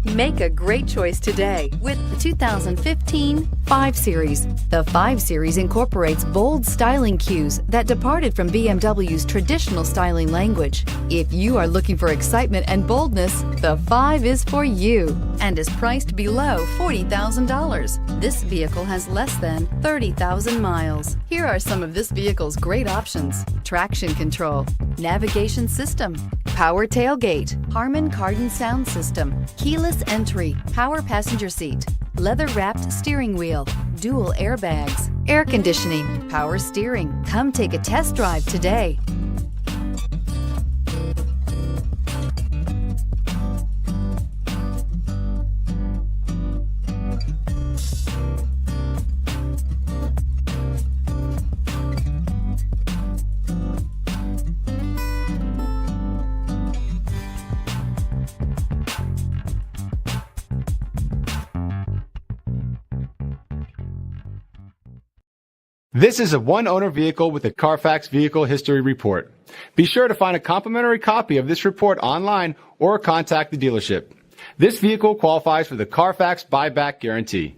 Make a great choice today with the 2015 5 Series. The 5 Series incorporates bold styling cues that departed from BMW's traditional styling language. If you are looking for excitement and boldness, the 5 is for you and is priced below $40,000. This vehicle has less than 30,000 miles. Here are some of this vehicle's great options: traction control, navigation system, power tailgate, Harman Kardon sound system, keyless entry, power passenger seat, leather-wrapped steering wheel, dual airbags, air conditioning, power steering. Come take a test drive today. This is a one-owner vehicle with a Carfax Vehicle History Report. Be sure to find a complimentary copy of this report online or contact the dealership. This vehicle qualifies for the Carfax Buyback Guarantee.